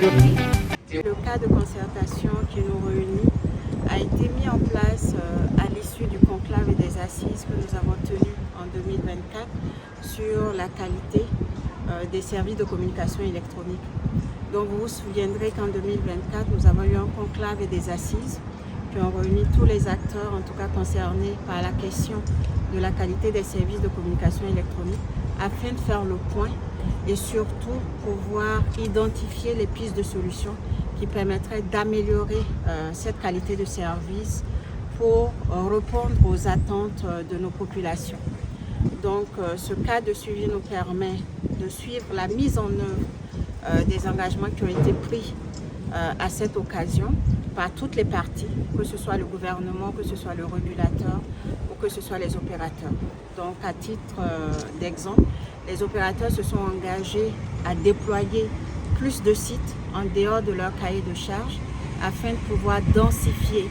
Le cas de concertation qui nous réunit a été mis en place à l'issue du conclave et des assises que nous avons tenu en 2024 sur la qualité des services de communication électronique. Donc vous vous souviendrez qu'en 2024, nous avons eu un conclave et des assises qui ont réuni tous les acteurs, en tout cas concernés par la question de la qualité des services de communication électronique, afin de faire le point et surtout pouvoir identifier les pistes de solutions qui permettraient d'améliorer cette qualité de service pour répondre aux attentes de nos populations. Donc ce cas de suivi nous permet de suivre la mise en œuvre des engagements qui ont été pris à cette occasion par toutes les parties, que ce soit le gouvernement, que ce soit le régulateur ou que ce soit les opérateurs. Donc à titre d'exemple, les opérateurs se sont engagés à déployer plus de sites en dehors de leur cahier de charges afin de pouvoir densifier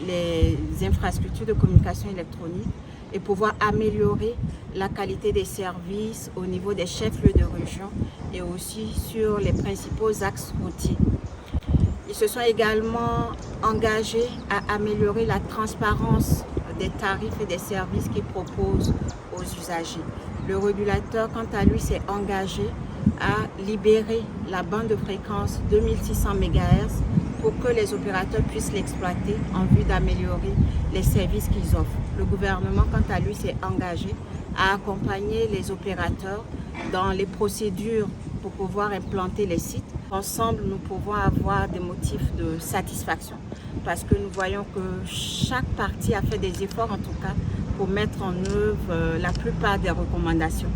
les infrastructures de communication électronique et pouvoir améliorer la qualité des services au niveau des chefs-lieux de région et aussi sur les principaux axes routiers. Ils se sont également engagés à améliorer la transparence des tarifs et des services qu'ils proposent aux usagers. Le régulateur, quant à lui, s'est engagé à libérer la bande de fréquence 2600 MHz pour que les opérateurs puissent l'exploiter en vue d'améliorer les services qu'ils offrent. Le gouvernement, quant à lui, s'est engagé à accompagner les opérateurs dans les procédures pour pouvoir implanter les sites. Ensemble, nous pouvons avoir des motifs de satisfaction parce que nous voyons que chaque partie a fait des efforts, en tout cas, pour mettre en œuvre la plupart des recommandations.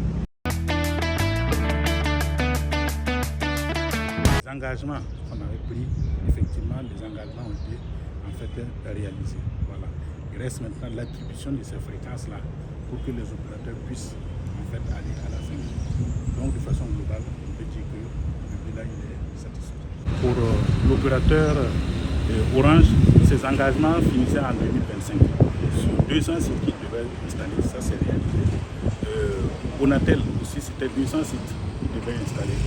Les engagements qu'on avait pris, effectivement, les engagements ont été en fait réalisés. Voilà. Il reste maintenant l'attribution de ces fréquences-là pour que les opérateurs puissent en fait aller à la 5G. Donc de façon globale, on peut dire que le bilan est satisfaisant. Pour l'opérateur Orange, ces engagements finissaient en 2025. Sur 200 sites qu'ils devaient installer, ça c'est réalisé. Bonatel aussi, c'était 200 sites qu'ils devaient installer.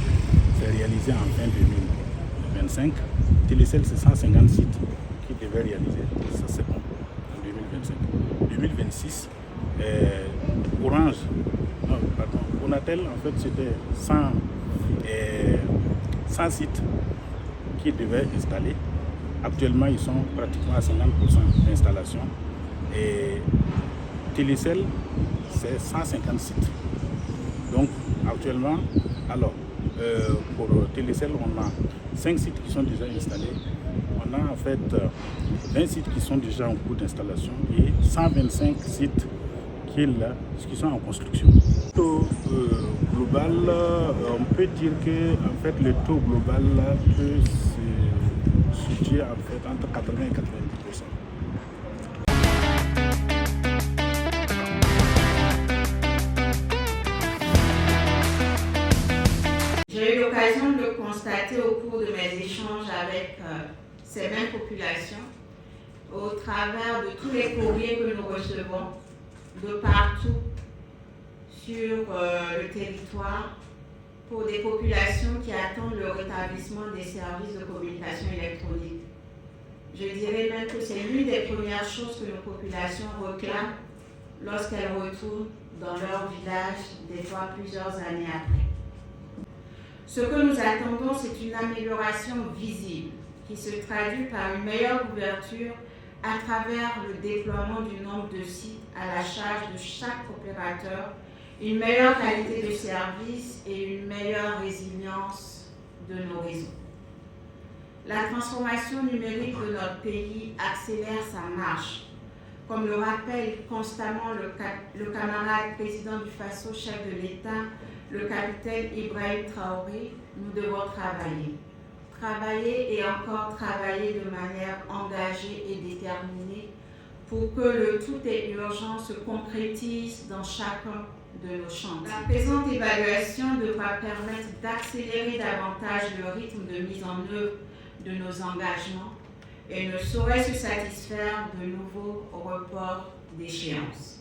C'est réalisé en fin 2025. Télécell, c'est 150 sites qu'ils devaient réaliser. Ça c'est bon en 2025. 2026, Orange, non, pardon, Bonatel, en fait, c'était 100 sites qu'ils devaient installer. Actuellement, ils sont pratiquement à 50% d'installation. Et Télécell, c'est 150 sites. Donc, actuellement, alors, pour Télécell, on a 5 sites qui sont déjà installés. On a en fait 20 sites qui sont déjà en cours d'installation et 125 sites qui sont en construction. Le taux global, on peut dire que en fait, le taux global peut se situer en fait, entre 80 et 90%. J'ai eu l'occasion de le constater au cours de mes échanges avec ces mêmes populations, au travers de tous les courriers que nous recevons de partout sur le territoire pour des populations qui attendent le rétablissement des services de communication électronique. Je dirais même que c'est l'une des premières choses que nos populations réclament lorsqu'elles retournent dans leur village, des fois plusieurs années après. Ce que nous attendons, c'est une amélioration visible qui se traduit par une meilleure couverture à travers le déploiement du nombre de sites à la charge de chaque opérateur, une meilleure qualité de service et une meilleure résilience de nos réseaux. La transformation numérique de notre pays accélère sa marche. Comme le rappelle constamment le camarade président du FASO, chef de l'État, le capitaine Ibrahim Traoré, nous devons travailler. Travailler et encore travailler de manière engagée et déterminée pour que le tout est urgent se concrétise dans chacun de nos champs. La présente évaluation devra permettre d'accélérer davantage le rythme de mise en œuvre de nos engagements et ne saurait se satisfaire de nouveaux reports d'échéance.